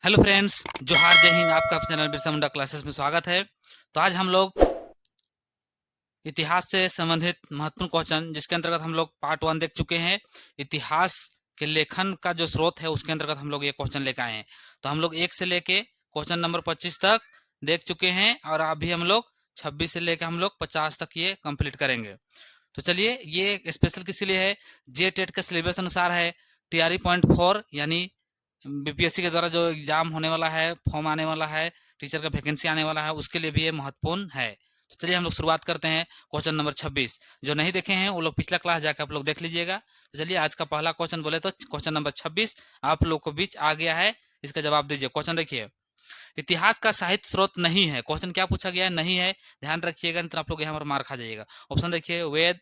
Hello friends, जोहार, जय हिंद। आपका अपने चैनल बिरसा मुंडा क्लासेस में स्वागत है। तो आज हम लोग इतिहास से संबंधित महत्वपूर्ण क्वेश्चन, जिसके अंतर्गत हम लोग पार्ट 1 देख चुके हैं। इतिहास के लेखन का जो स्रोत है उसके अंतर्गत हम लोग ये क्वेश्चन लेकर आए हैं। तो हम लोग 1 से लेके क्वेश्चन नंबर 25 तक देख चुके हैं और अभी हम लोग 26 से लेकर हम लोग 50 तक ये कंप्लीट करेंगे। तो चलिए, ये स्पेशल किस लिए है? जे टेट के सिलेबस अनुसार है। टीआरई पॉइंट 4 यानी बीपीएससी के द्वारा जो एग्जाम होने वाला है, फॉर्म आने वाला है, टीचर का वैकेंसी आने वाला है, उसके लिए भी ये महत्वपूर्ण है। तो चलिए हम लोग शुरुआत करते हैं क्वेश्चन नंबर 26। जो नहीं देखे हैं वो लोग पिछला क्लास जाकर आप लोग देख लीजिएगा। तो चलिए, आज का पहला क्वेश्चन बोले तो क्वेश्चन नंबर 26 आप लोग को बीच आ गया है। इसका जवाब दीजिए। क्वेश्चन देखिए, इतिहास का साहित्य स्रोत नहीं है। क्वेश्चन क्या पूछा गया है? नहीं है। ध्यान रखिएगा, नहीं तो आप लोग यहाँ पर मार खा जाइएगा। ऑप्शन देखिए, वेद,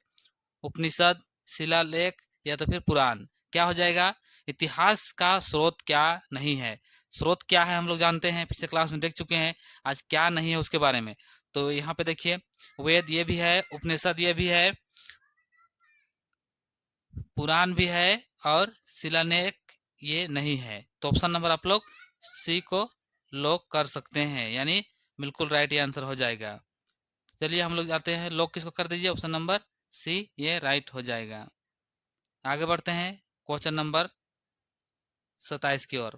उपनिषद, शिलालेख या तो फिर पुराण। क्या हो जाएगा? इतिहास का स्रोत क्या नहीं है। स्रोत क्या है हम लोग जानते हैं, पिछले क्लास में देख चुके हैं। आज क्या नहीं है उसके बारे में। तो यहाँ पे देखिए, वेद ये भी है, उपनिषद ये भी है, पुराण भी है और शिलालेख ये नहीं है। तो ऑप्शन नंबर आप लोग सी को लॉक कर सकते हैं, यानी बिल्कुल राइट ये आंसर हो जाएगा। चलिए हम लोग जाते हैं, लॉक किसको कर दीजिए? ऑप्शन नंबर सी, ये राइट हो जाएगा। आगे बढ़ते हैं क्वेश्चन नंबर 27 की ओर।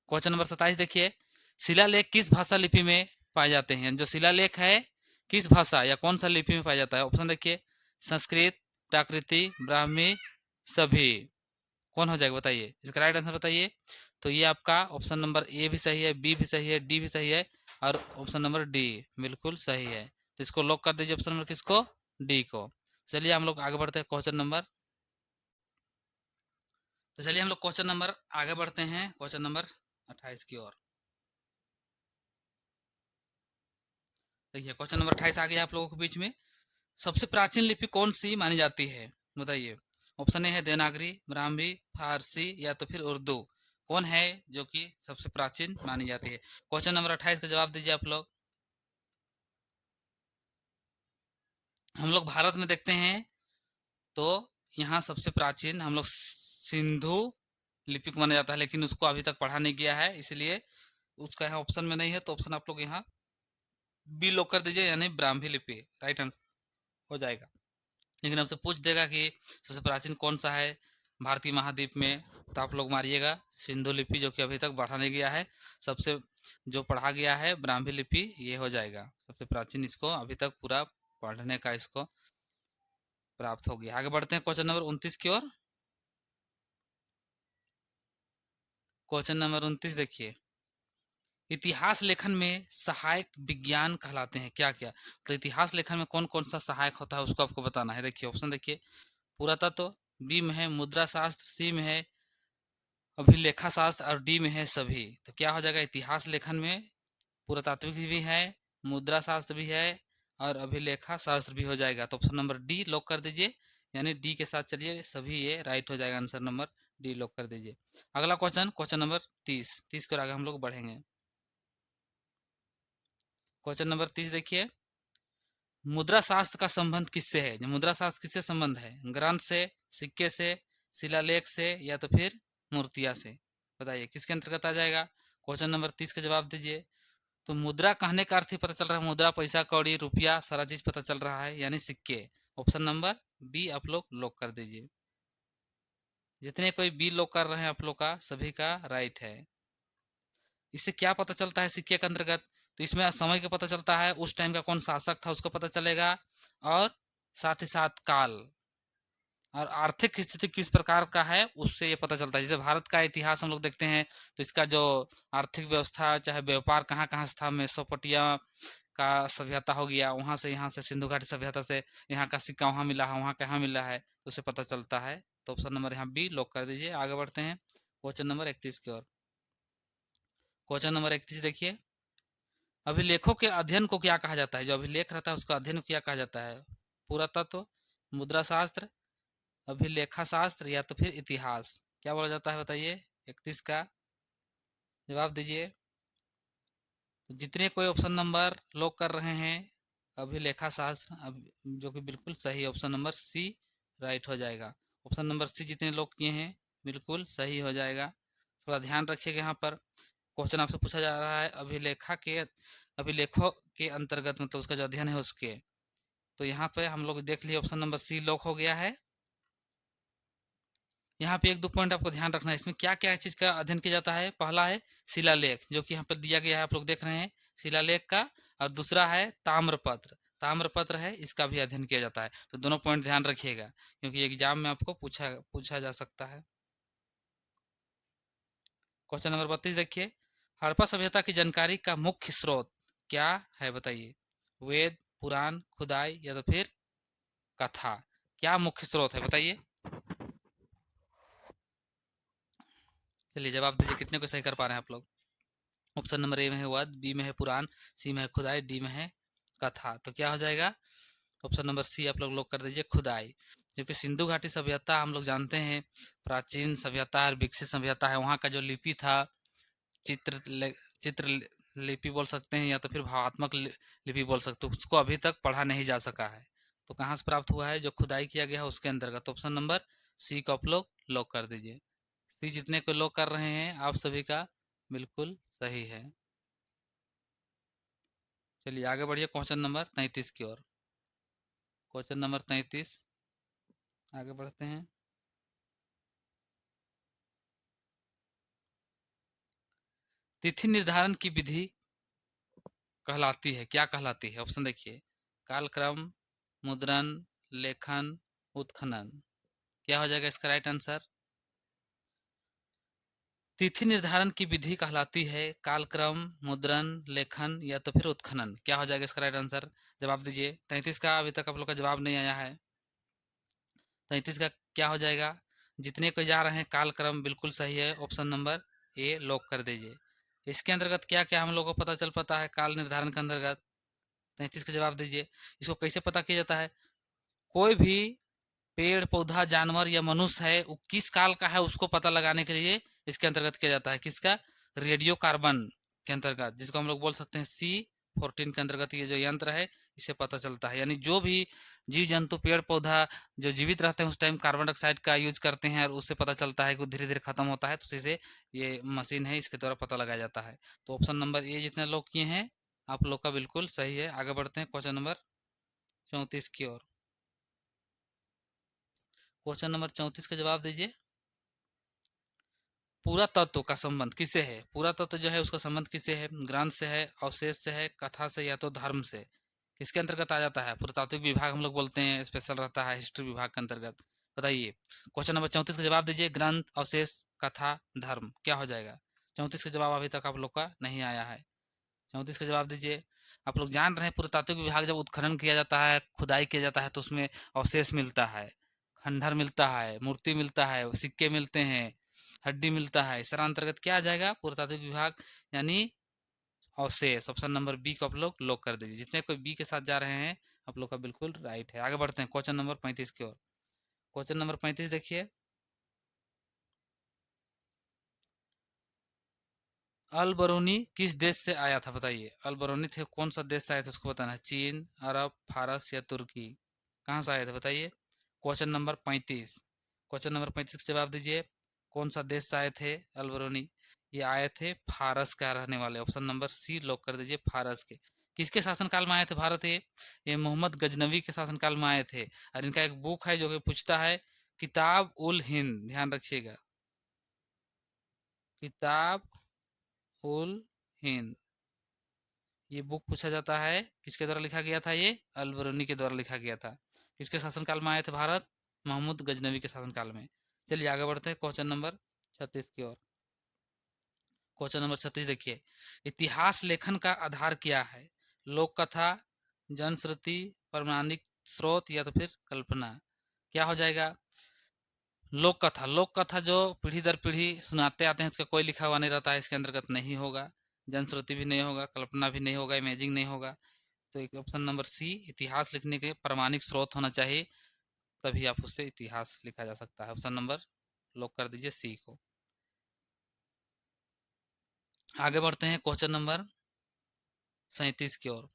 क्वेश्चन नंबर 27 देखिए, शिलालेख किस भाषा लिपि में पाए जाते हैं? जो शिलालेख है किस भाषा या कौन सा लिपि में पाया जाता है? ऑप्शन देखिए, संस्कृत, प्राकृति, ब्राह्मी, सभी। कौन हो जाएगा बताइए, इसका राइट आंसर बताइए। तो ये आपका ऑप्शन नंबर ए भी सही है, बी भी सही है, डी भी सही है और ऑप्शन नंबर डी बिल्कुल सही है। तो इसको लॉक कर दीजिए, ऑप्शन नंबर किसको? डी को। चलिए हम लोग आगे बढ़ते हैं क्वेश्चन नंबर। तो चलिए हम लोग क्वेश्चन नंबर आगे बढ़ते हैं, क्वेश्चन नंबर 28 की ओर। देखिए क्वेश्चन नंबर 28 आ गया आप लोगों के बीच में। सबसे प्राचीन लिपि कौन सी मानी जाती है? बताइए। ऑप्शन ए है देवनागरी, ब्राह्मी, फारसी या तो फिर उर्दू। कौन है जो कि सबसे प्राचीन मानी जाती है? क्वेश्चन नंबर 28 का जवाब दीजिए आप लोग। हम लोग भारत में देखते हैं तो यहाँ सबसे प्राचीन हम लोग सिंधु लिपि को माना जाता है, लेकिन उसको अभी तक पढ़ा नहीं गया है, इसलिए उसका यहाँ ऑप्शन में नहीं है। तो ऑप्शन आप लोग यहाँ बी लॉक कर दीजिए, यानी ब्राह्मी लिपि राइट आंसर हो जाएगा। लेकिन आपसे पूछ देगा कि सबसे प्राचीन कौन सा है भारतीय महाद्वीप में, तो आप लोग मारिएगा सिंधु लिपि, जो कि अभी तक पढ़ा नहीं गया है। सबसे जो पढ़ा गया है ब्राह्मी लिपि, ये हो जाएगा सबसे प्राचीन। इसको अभी तक पूरा पढ़ने का इसको प्राप्त हो गया। आगे बढ़ते हैं क्वेश्चन नंबर 29 की ओर। क्वेश्चन नंबर 29 देखिए, इतिहास लेखन में सहायक विज्ञान कहलाते हैं क्या क्या? तो इतिहास लेखन में कौन कौन सा सहायक होता है उसको आपको बताना है। देखिए ऑप्शन देखिए, पुरातत्व, बी में है मुद्रा शास्त्र, सी में है अभिलेखा शास्त्र और डी में है सभी। तो क्या हो जाएगा? इतिहास लेखन में पुरातात्विक भी है, मुद्रा शास्त्र भी है और अभिलेखा शास्त्र भी हो जाएगा। तो ऑप्शन नंबर डी लॉक कर दीजिए, यानी डी के साथ चलिए, सभी ये राइट हो जाएगा। आंसर नंबर डी लॉक कर दीजिए। अगला क्वेश्चन, क्वेश्चन नंबर 30 के आगे हम लोग बढ़ेंगे। क्वेश्चन नंबर 30 देखिए, मुद्रा शास्त्र का संबंध किससे है? जो मुद्रा शास्त्र किससे संबंध है? ग्रंथ से, सिक्के से, शिलालेख से या तो फिर मूर्तियां से। बताइए किसके अंतर्गत आ जाएगा? क्वेश्चन नंबर 30 का जवाब दीजिए। तो मुद्रा कहने का अर्थ ही पता चल रहा है, मुद्रा पैसा कौड़ी रुपया सारा चीज पता चल रहा है, यानी सिक्के। ऑप्शन नंबर बी आप लोग लॉक कर दीजिए। जितने कोई बी लॉक कर रहे हैं आप लोग का सभी का राइट है। इससे क्या पता चलता है सिक्के के अंतर्गत? तो इसमें समय का पता चलता है, उस टाइम का कौन शासक था उसको पता चलेगा, और साथ ही साथ काल और आर्थिक स्थिति किस प्रकार का है उससे ये पता चलता है। जैसे भारत का इतिहास हम लोग देखते हैं तो इसका जो आर्थिक व्यवस्था, चाहे व्यापार कहाँ कहाँ से था, मेसोपोटामिया का सभ्यता हो गया, वहाँ से यहाँ से सिंधु घाटी सभ्यता से यहाँ का सिक्का वहाँ मिला है, वहाँ कहाँ मिला है, तो उसे पता चलता है। तो ऑप्शन नंबर यहाँ बी लॉक कर दीजिए। आगे बढ़ते हैं क्वेश्चन नंबर 31 की ओर। क्वेश्चन नंबर 31 देखिए, अभिलेखों के अध्ययन को क्या कहा जाता है? जो अभिलेख रहता है उसका अध्ययन को क्या कहा जाता है? पुरातत्व, मुद्रा शास्त्र, अभिलेखा शास्त्र या तो फिर इतिहास। क्या बोला जाता है बताइए? 31 का जवाब दीजिए। तो जितने कोई ऑप्शन नंबर लॉक कर रहे हैं, अभिलेखा शास्त्र जो कि बिल्कुल सही ऑप्शन नंबर सी राइट हो जाएगा। ऑप्शन नंबर सी जितने लॉक किए हैं बिल्कुल सही हो जाएगा। थोड़ा ध्यान रखिएगा, यहाँ पर क्वेश्चन आपसे पूछा जा रहा है अभिलेखों के अंतर्गत, मतलब उसका जो अध्ययन है उसके। तो यहाँ पे हम लोग देख लिए ऑप्शन नंबर सी लॉक हो गया है। यहाँ पे एक दो पॉइंट आपको ध्यान रखना है, इसमें क्या क्या चीज का अध्ययन किया जाता है। पहला है शिलालेख, जो कि यहाँ पर दिया गया है, आप लोग देख रहे हैं शिलालेख का। और दूसरा है ताम्रपत्र, ताम्रपत्र है, इसका भी अध्ययन किया जाता है। तो दोनों पॉइंट ध्यान रखिएगा, क्योंकि एग्जाम में आपको पूछा जा सकता है। क्वेश्चन नंबर 32 देखिए, हड़प्पा सभ्यता की जानकारी का मुख्य स्रोत क्या है, बताइए। वेद, पुराण, खुदाई या तो फिर कथा, क्या मुख्य स्रोत है, बताइए। चलिए जवाब दीजिए, कितने को सही कर पा रहे हैं आप लोग। ऑप्शन नंबर ए में है वेद, बी में है पुराण, सी में है खुदाई, डी में है कथा। तो क्या हो जाएगा, ऑप्शन नंबर सी आप लोग कर दीजिए, खुदाई। जबकि सिंधु घाटी सभ्यता हम लोग जानते हैं प्राचीन सभ्यता और विकसित सभ्यता है। वहाँ का जो लिपि था, चित्र लिपि बोल सकते हैं या तो फिर भावात्मक लिपि बोल सकते हैं, उसको अभी तक पढ़ा नहीं जा सका है। तो कहाँ से प्राप्त हुआ है, जो खुदाई किया गया है उसके अंतर्गत। ऑप्शन नंबर सी को आप लोग लॉक कर दीजिए। सी जितने को लॉक कर रहे हैं आप सभी का बिल्कुल सही है। चलिए आगे बढ़िए क्वेश्चन नंबर 33 की ओर। क्वेश्चन नंबर 33, आगे बढ़ते हैं। तिथि निर्धारण की विधि कहलाती है, क्या कहलाती है। ऑप्शन देखिए, कालक्रम, मुद्रण, लेखन, उत्खनन। क्या हो जाएगा इसका राइट आंसर। तिथि निर्धारण की विधि कहलाती है कालक्रम, मुद्रण, लेखन या तो फिर उत्खनन। क्या हो जाएगा इसका राइट आंसर, जवाब दीजिए। 33 का अभी तक आप लोग का जवाब नहीं आया है। 33 का क्या हो जाएगा, जितने को जा रहे हैं कालक्रम बिल्कुल सही है, ऑप्शन नंबर ए लॉक कर दीजिए। इसके अंतर्गत क्या क्या हम लोग को पता चल पाता है काल निर्धारण के अंतर्गत। 33 का जवाब दीजिए। इसको कैसे पता किया जाता है, कोई भी पेड़ पौधा जानवर या मनुष्य है वो किस काल का है उसको पता लगाने के लिए इसके अंतर्गत किया जाता है। किसका, रेडियो कार्बन के अंतर्गत, जिसको हम लोग बोल सकते हैं C14 के अंतर्गत ये जो यंत्र है इससे पता चलता है। यानी जो भी जीव जंतु पेड़ पौधा जो जीवित रहते हैं उस टाइम कार्बन डाइऑक्साइड का यूज करते हैं और उससे पता चलता है कि धीरे धीरे खत्म होता है, तो उसी से ये मशीन है इसके द्वारा पता लगाया जाता है। तो ऑप्शन नंबर ए जितने लोग किए हैं आप लोग का बिल्कुल सही है। आगे बढ़ते हैं क्वेश्चन नंबर 34 की ओर। क्वेश्चन नंबर 34 का जवाब दीजिए। पूरा तत्व का संबंध किससे है, पूरा तत्व जो है उसका संबंध किससे है, ग्रंथ से है, अवशेष से है, कथा से या तो धर्म से। किसके अंतर्गत आ जाता है, पुरातात्विक विभाग हम लोग बोलते हैं, स्पेशल रहता है हिस्ट्री विभाग के अंतर्गत। बताइए क्वेश्चन नंबर 34 का जवाब दीजिए, ग्रंथ, अवशेष, कथा, धर्म, क्या हो जाएगा। 34 का जवाब अभी तक आप लोग का नहीं आया है। 34 का जवाब दीजिए। आप लोग जान रहे हैं पुरातात्विक विभाग जब उत्खनन किया जाता है, खुदाई किया जाता है, तो उसमें अवशेष मिलता है, खंडहर मिलता है, मूर्ति मिलता है, सिक्के मिलते हैं, हड्डी मिलता है। इस अंतर्गत क्या आ जाएगा, पुरातात्विक विभाग यानी अवशेष। ऑप्शन नंबर बी को आप लोग लॉक कर दीजिए। जितने कोई बी के साथ जा रहे हैं आप लोग का बिल्कुल राइट है। आगे बढ़ते हैं क्वेश्चन नंबर 35 की ओर। क्वेश्चन नंबर 35 देखिए, अल बरूनी किस देश से आया था, बताइए। अल बरूनी थे कौन सा देश से आए थे उसको बताना है, चीन, अरब, फारस या तुर्की, कहाँ से आए थे बताइए। क्वेश्चन नंबर 35, क्वेश्चन नंबर 35 का जवाब दीजिए। कौन सा देश से आए थे अल बरूनी, ये आए थे फारस का रहने वाले। ऑप्शन नंबर सी लॉक कर दीजिए, फारस के। किसके शासनकाल में आए थे भारत, ये मोहम्मद गजनवी के शासनकाल में आए थे। और इनका एक बुक है जो कि पूछता है, किताब उल हिंद, ध्यान रखिएगा, किताब उल हिंद, ये बुक पूछा जाता है किसके द्वारा लिखा गया था, ये अल बरूनी के द्वारा लिखा गया था। किसके शासनकाल में आए थे भारत, महमूद गजनवी के शासनकाल में। चलिए आगे बढ़ते हैं क्वेश्चन नंबर 36 की ओर। क्वेश्चन नंबर 36 देखिए, इतिहास लेखन का आधार क्या है, लोक कथा, जनश्रुति, प्रमाणिक स्रोत या तो फिर कल्पना। क्या हो जाएगा, लोक कथा, लोक कथा जो पीढ़ी दर पीढ़ी सुनाते आते हैं उसका कोई लिखा हुआ नहीं रहता है, इसके अंतर्गत नहीं होगा। जनश्रुति भी नहीं होगा, कल्पना भी नहीं होगा, इमेजिंग नहीं होगा। तो एक ऑप्शन नंबर सी, इतिहास लिखने के प्रमाणिक स्रोत होना चाहिए, तभी आप उससे इतिहास लिखा जा सकता है। ऑप्शन नंबर लॉक कर दीजिए सी को। आगे बढ़ते हैं क्वेश्चन नंबर 37 की ओर।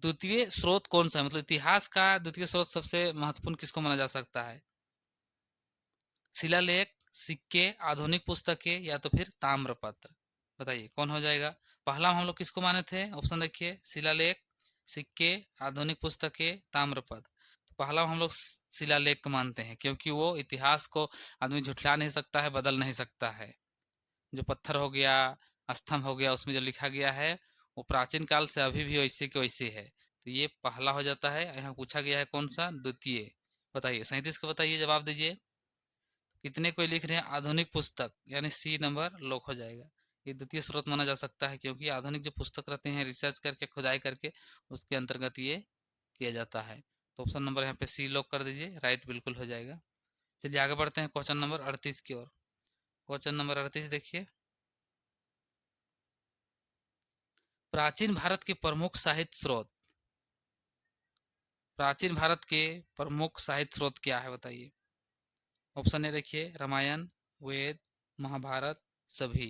द्वितीय स्रोत कौन सा है, मतलब इतिहास का द्वितीय स्रोत सबसे महत्वपूर्ण किसको माना जा सकता है। शिलालेख, सिक्के, आधुनिक पुस्तकें या तो फिर ताम्रपत्र। बताइए कौन हो जाएगा। पहला हम लोग किसको माने थे, ऑप्शन देखिए, शिलालेख, सिक्के, आधुनिक पुस्तकें, ताम्रपत्र। तो पहला हम लोग शिलालेख को मानते हैं, क्योंकि वो इतिहास को आदमी झुठला नहीं सकता है, बदल नहीं सकता है। जो पत्थर हो गया, स्तंभ हो गया, उसमें जो लिखा गया है वो प्राचीन काल से अभी भी वैसे के वैसे है। तो ये पहला हो जाता है। यहाँ पूछा गया है कौन सा, द्वितीय। बताइए 37 को बताइए, जवाब दीजिए। कितने कोई लिख रहे हैं आधुनिक पुस्तक, यानी सी नंबर लॉक हो जाएगा। ये द्वितीय स्रोत माना जा सकता है, क्योंकि आधुनिक जो पुस्तक रहते हैं रिसर्च करके, खुदाई करके, उसके अंतर्गत ये किया जाता है। तो ऑप्शन नंबर यहाँ पे सी लॉक कर दीजिए, राइट बिल्कुल हो जाएगा। चलिए आगे बढ़ते हैं क्वेश्चन नंबर 38 की ओर। क्वेश्चन नंबर 38 देखिए, प्राचीन भारत के प्रमुख साहित्य स्रोत। प्राचीन भारत के प्रमुख साहित्य स्रोत क्या है बताइए। ऑप्शन ए देखिए, रामायण, वेद, महाभारत, सभी।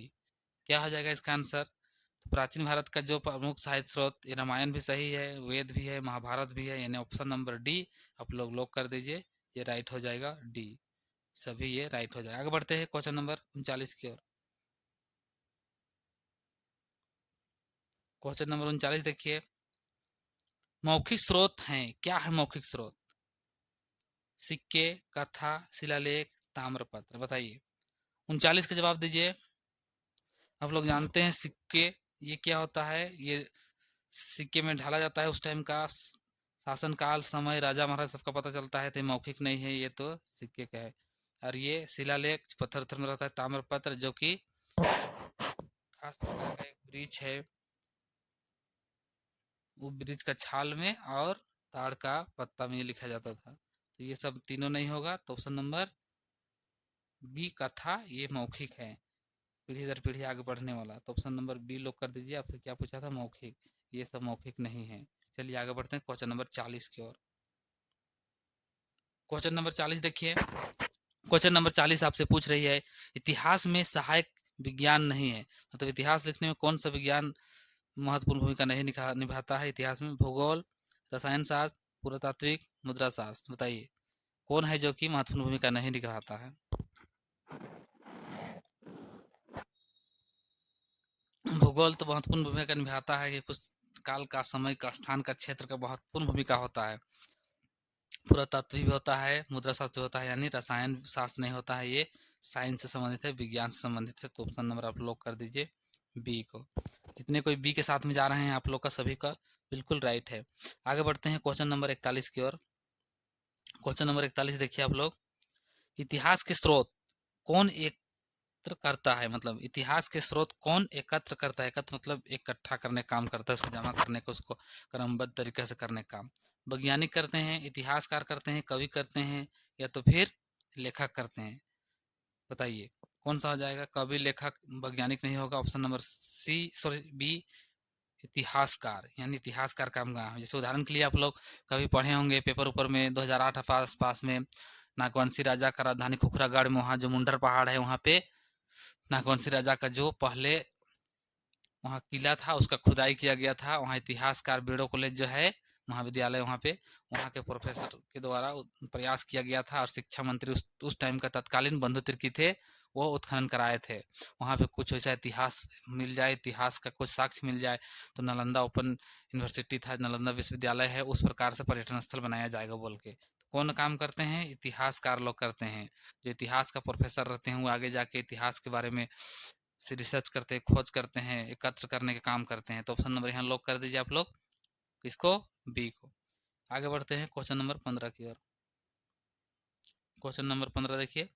क्या हो जाएगा इसका आंसर। तो प्राचीन भारत का जो प्रमुख साहित्य स्रोत, ये रामायण भी सही है, वेद भी है, महाभारत भी है, यानी ऑप्शन नंबर डी आप लोग लॉक कर दीजिए। ये राइट हो जाएगा, डी सभी ये राइट हो जाएगा। आगे बढ़ते हैं क्वेश्चन नंबर 39 की ओर। क्वेश्चन नंबर 39 देखिए, मौखिक स्रोत हैं, क्या है मौखिक स्रोत। सिक्के, कथा, शिलालेख, ताम्रपत्र। बताइए 39 का जवाब दीजिए। आप लोग जानते हैं सिक्के, ये क्या होता है, ये सिक्के में ढाला जाता है उस टाइम का शासन काल, समय, राजा महाराज सबका पता चलता है। तो मौखिक नहीं है, ये तो सिक्के का है। और ये शिलालेख पत्थर उत्थर में रहता है। ताम्रपत्र जो कि खास प्रकार का एक वृक्ष है, वो वृक्ष का छाल में और ताड़ का पत्ता में ये लिखा जाता था। तो ये सब तीनों नहीं होगा, तो ऑप्शन नंबर बी कथा ये मौखिक है, पीढ़ी दर पीढ़ी आगे बढ़ने वाला। तो ऑप्शन नंबर बी लोग कर दीजिए। आपसे क्या पूछा था, मौखिक, ये सब मौखिक नहीं है। चलिए आगे बढ़ते हैं क्वेश्चन नंबर 40 की ओर। क्वेश्चन नंबर 40 देखिए, क्वेश्चन नंबर 40 आपसे पूछ रही है, इतिहास में सहायक विज्ञान नहीं है, मतलब इतिहास लिखने में कौन सा विज्ञान महत्वपूर्ण भूमिका नहीं निभाता है इतिहास में। भूगोल, रसायन शास्त्र, पुरातात्विक, मुद्रा शास्त्र। बताइए कौन है जो कि महत्वपूर्ण भूमिका नहीं निभाता है। भूगोल तो महत्वपूर्ण भूमिका निभाता है, कि कुछ काल का, समय का, स्थान का, क्षेत्र का महत्वपूर्ण भूमिका होता है। पुरातत्व भी होता है, मुद्रा शास्त्र होता है, यानी रसायन शास्त्र नहीं होता है। ये साइंस से संबंधित है, विज्ञान से संबंधित है। तो ऑप्शन नंबर आप लोग कर दीजिए बी को। जितने कोई बी के साथ में जा रहे हैं आप लोग का सभी का बिल्कुल राइट है। आगे बढ़ते हैं क्वेश्चन नंबर 41 की ओर। क्वेश्चन नंबर 41 देखिए आप लोग, इतिहास के स्रोत कौन एकत्र करता है, मतलब इतिहास के स्रोत कौन एकत्र करता है। एकत्र मतलब इकट्ठा करने का काम करता है, उसको जमा करने का, उसको क्रमबद्ध तरीके से करने का काम वैज्ञानिक करते हैं, इतिहासकार करते हैं, कवि करते हैं, या तो फिर लेखक करते हैं। बताइए कौन सा हो जाएगा। कवि, लेखक, वैज्ञानिक नहीं होगा। Option number C, sorry B, इतिहासकार, यानी इतिहासकार काम का। जैसे उदाहरण के लिए आप लोग कभी पढ़े होंगे पेपर ऊपर में 2008 पास पास में, नागवंशी राजा का राजधानी खुखरागढ़ में, वहाँ जो मुंडर पहाड़ है वहाँ पे नागवंशी राजा का जो पहले वहाँ किला था उसका खुदाई किया गया था। वहाँ इतिहासकार बेड़ो कॉलेज जो है महाविद्यालय, वहाँ पे वहाँ के प्रोफेसर के द्वारा प्रयास किया गया था, और शिक्षा मंत्री उस टाइम का तत्कालीन बंधु तिर्की थे, वो उत्खनन कराए थे। वहाँ पे कुछ ऐसा इतिहास मिल जाए, इतिहास का कुछ साक्ष्य मिल जाए, तो नालंदा ओपन यूनिवर्सिटी था, नालंदा विश्वविद्यालय है, उस प्रकार से पर्यटन स्थल बनाया जाएगा बोल के। तो कौन काम करते हैं, इतिहासकार लोग करते हैं। जो इतिहास का प्रोफेसर रहते हैं वो आगे जाके इतिहास के बारे में से रिसर्च करते हैं, खोज करते हैं, एकत्र करने के काम करते हैं। तो ऑप्शन नंबर यहाँ लॉक कर दीजिए आप लोग, किसको, बी को। आगे बढ़ते हैं क्वेश्चन नंबर 15 की ओर। क्वेश्चन नंबर 15 देखिए,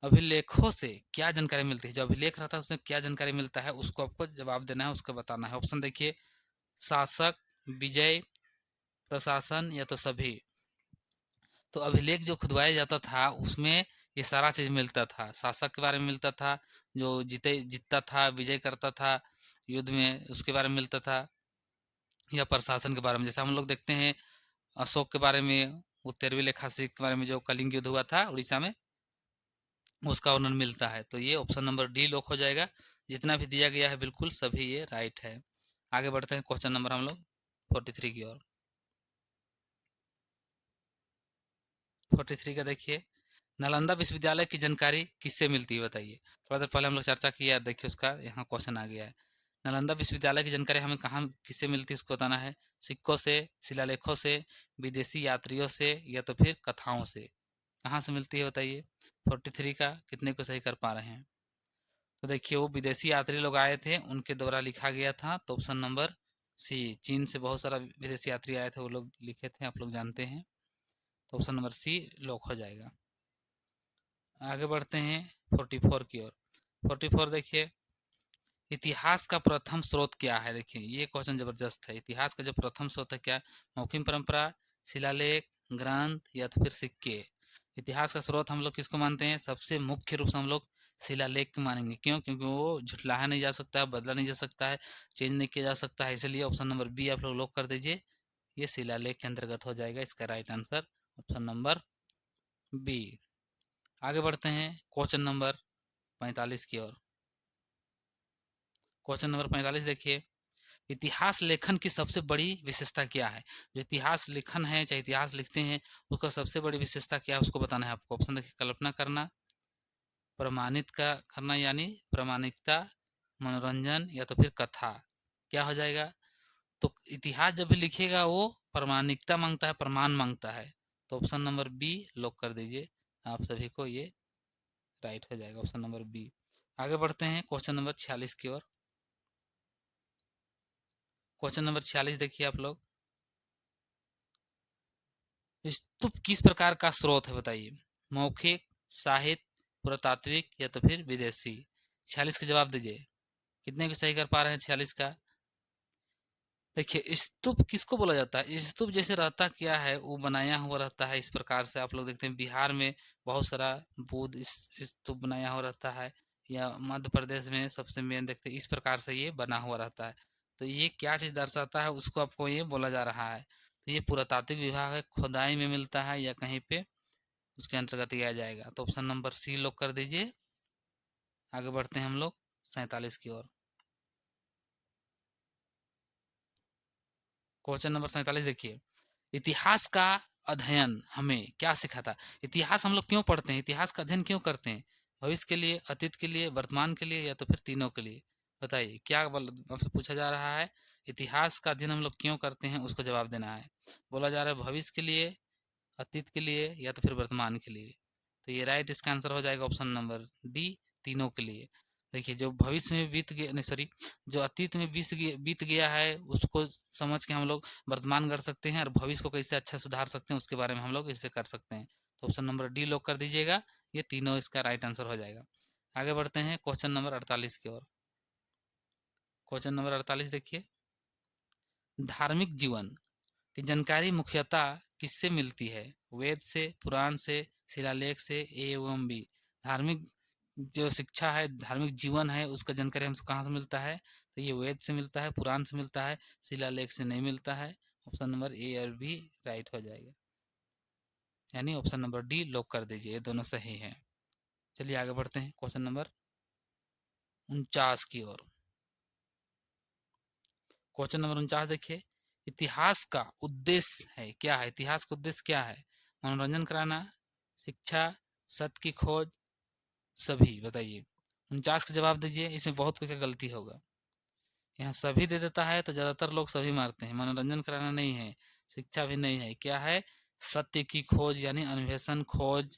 अभिलेखों से क्या जानकारी मिलती है। जो अभिलेख रहता है उसमें क्या जानकारी मिलता है, उसको आपको जवाब देना है, उसको बताना है। ऑप्शन देखिए, शासक, विजय, प्रशासन, या तो सभी। तो अभिलेख जो खुदवाया जाता था उसमें ये सारा चीज मिलता था। शासक के बारे में मिलता था, जो जीतता था, विजय करता था युद्ध में, उसके बारे में मिलता था, या प्रशासन के बारे में। जैसे हम लोग देखते हैं अशोक के बारे में, वो 13वीं लेखाश्री के बारे में, जो कलिंग युद्ध हुआ था उड़ीसा में, उसका वर्णन मिलता है। तो ये ऑप्शन नंबर डी लॉक हो जाएगा। जितना भी दिया गया है बिल्कुल सभी ये राइट है। आगे बढ़ते हैं क्वेश्चन नंबर हम लोग 43 की ओर। 43 का देखिए, नालंदा विश्वविद्यालय की जानकारी किससे मिलती है बताइए। थोड़ा देर पहले हम लोग चर्चा किया, देखिए उसका यहाँ क्वेश्चन आ गया है। नालंदा विश्वविद्यालय की जानकारी हमें कहाँ किससे मिलती है उसको बताना है। सिक्कों से, शिलालेखों से, विदेशी यात्रियों से, या तो फिर कथाओं से। कहाँ से मिलती है बताइए। 43 का कितने को सही कर पा रहे हैं। तो देखिए वो विदेशी यात्री लोग आए थे, उनके द्वारा लिखा गया था। तो ऑप्शन नंबर सी, चीन से बहुत सारा विदेशी यात्री आए थे, वो लोग लिखे थे, आप लोग जानते हैं। तो ऑप्शन नंबर सी लॉक हो जाएगा। आगे बढ़ते हैं 44 की ओर। 44 देखिए, इतिहास का प्रथम स्रोत क्या है। देखिए ये क्वेश्चन जबरदस्त है। इतिहास का जो प्रथम स्रोत है क्या, मौखिक परंपरा, शिलालेख, ग्रंथ, या तो फिर सिक्के। इतिहास का स्रोत हम लोग किसको मानते हैं, सबसे मुख्य रूप से हम लोग शिलालेख को मानेंगे। क्यों, क्योंकि वो झुठलाया नहीं जा सकता है, बदला नहीं जा सकता है, चेंज नहीं किया जा सकता है। इसलिए ऑप्शन नंबर बी आप लोग लॉक कर दीजिए। ये शिलालेख के अंतर्गत हो जाएगा। इसका right answer option number B. आगे बढ़ते हैं क्वेश्चन नंबर 45 की ओर। क्वेश्चन नंबर 45 देखिए, इतिहास लेखन की सबसे बड़ी विशेषता क्या है। जो इतिहास लेखन है, चाहे इतिहास लिखते हैं, उसका सबसे बड़ी विशेषता क्या है उसको बताना है आपको। ऑप्शन देखिए, कल्पना करना, प्रमाणित का करना यानी प्रमाणिकता, मनोरंजन, या तो फिर कथा। क्या हो जाएगा। तो इतिहास जब भी लिखेगा वो प्रमाणिकता मांगता है, प्रमाण मांगता है। तो ऑप्शन नंबर बी लॉक कर दीजिए। आप सभी को ये राइट हो जाएगा, ऑप्शन नंबर बी। आगे बढ़ते हैं क्वेश्चन नंबर 46 की ओर। क्वेश्चन नंबर 46 देखिए आप लोग, स्तूप किस प्रकार का स्रोत है बताइए। मौखिक, साहित्य, पुरातात्विक, या तो फिर विदेशी। 46 का जवाब दीजिए। कितने को सही कर पा रहे हैं 46 का। देखिए स्तूप किसको बोला जाता है। स्तूप जैसे रहता क्या है, वो बनाया हुआ रहता है। इस प्रकार से आप लोग देखते हैं बिहार में बहुत सारा बुद्ध स्तूप बनाया हुआ रहता है, या मध्य प्रदेश में सबसे मेन देखते हैं, इस प्रकार से ये बना हुआ रहता है। तो ये क्या चीज़ दर्शाता है उसको आपको ये बोला जा रहा है। तो ये पुरातात्विक विभाग है, खुदाई में मिलता है या कहीं पे, उसके अंतर्गत ये आ जाएगा। तो ऑप्शन नंबर सी लॉक कर दीजिए। आगे बढ़ते हैं हम लोग 47 की ओर। क्वेश्चन नंबर 47 देखिए, इतिहास का अध्ययन हमें क्या सिखाता। इतिहास हम लोग क्यों पढ़ते हैं, इतिहास का अध्ययन क्यों करते हैं। भविष्य के लिए, अतीत के लिए, वर्तमान के लिए, या तो फिर तीनों के लिए। बताइए क्या आपसे पूछा जा रहा है। इतिहास का अध्ययन हम लोग क्यों करते हैं उसको जवाब देना है। बोला जा रहा है भविष्य के लिए, अतीत के लिए, या तो फिर वर्तमान के लिए। तो ये राइट इसका आंसर हो जाएगा ऑप्शन नंबर डी, तीनों के लिए। देखिए जो भविष्य में बीत गया, नहीं सॉरी, जो अतीत में बीत गया है उसको समझ के हम लोग वर्तमान कर सकते हैं, और भविष्य को कैसे अच्छा सुधार सकते हैं उसके बारे में हम लोग इसे कर सकते हैं। तो ऑप्शन नंबर डी लॉक कर दीजिएगा। ये तीनों इसका राइट आंसर हो जाएगा। आगे बढ़ते हैं क्वेश्चन नंबर 48 की ओर। क्वेश्चन नंबर 48 देखिए, धार्मिक जीवन की जानकारी मुख्यतः किससे मिलती है। वेद से, पुराण से, शिलालेख से, ए एवं बी। धार्मिक जो शिक्षा है, धार्मिक जीवन है, उसका जानकारी हमसे कहाँ से मिलता है। तो ये वेद से मिलता है, पुराण से मिलता है, शिलालेख से नहीं मिलता है। ऑप्शन नंबर ए और बी राइट हो जाएगा, यानी ऑप्शन नंबर डी लॉक कर दीजिए। ये दोनों सही हैं। चलिए आगे बढ़ते हैं क्वेश्चन नंबर 49 की ओर। क्वेश्चन नंबर 49 देखिए, इतिहास का उद्देश्य है क्या है। इतिहास का उद्देश्य क्या है। मनोरंजन कराना, शिक्षा, सत्य की खोज, सभी। बताइए 49 का जवाब दीजिए। इसमें बहुत क्या गलती होगा। यहाँ सभी दे देता है तो ज्यादातर लोग सभी मारते हैं। मनोरंजन कराना नहीं है, शिक्षा भी नहीं है, क्या है, सत्य की खोज यानी अन्वेषण, खोज,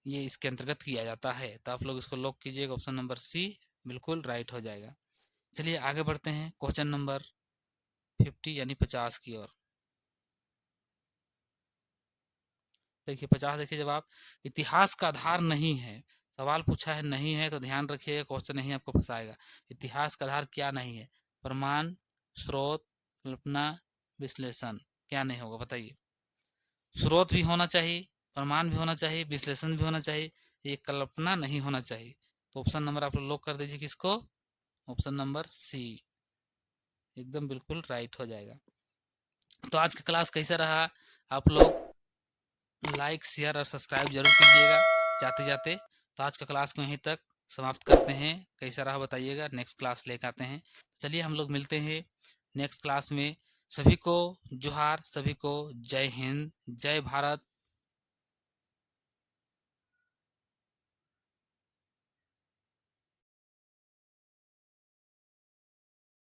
ये इसके अंतर्गत किया जाता है। तो आप लोग इसको लॉक कीजिएगा, ऑप्शन नंबर सी बिल्कुल राइट हो जाएगा। चलिए आगे बढ़ते हैं क्वेश्चन नंबर 50 यानी 50 की ओर। देखिए 50 देखिए जवाब, इतिहास का आधार नहीं है। सवाल पूछा है नहीं है, तो ध्यान रखिए क्वेश्चन नहीं आपको फंसाएगा। इतिहास का आधार क्या नहीं है। प्रमाण, स्रोत, कल्पना, विश्लेषण। क्या नहीं होगा बताइए। स्रोत भी होना चाहिए, प्रमाण भी होना चाहिए, विश्लेषण भी होना चाहिए, ये कल्पना नहीं होना चाहिए। तो ऑप्शन नंबर आप लोग लॉक कर दीजिए किसको, ऑप्शन नंबर सी एकदम बिल्कुल राइट हो जाएगा। तो आज का क्लास कैसा रहा, आप लोग लाइक, शेयर और सब्सक्राइब जरूर कीजिएगा जाते जाते। तो आज का क्लास को यहीं तक समाप्त करते हैं। कैसा रहा बताइएगा, नेक्स्ट क्लास लेकर आते हैं। चलिए हम लोग मिलते हैं नेक्स्ट क्लास में। सभी को जोहार, सभी को जय हिंद, जय भारत।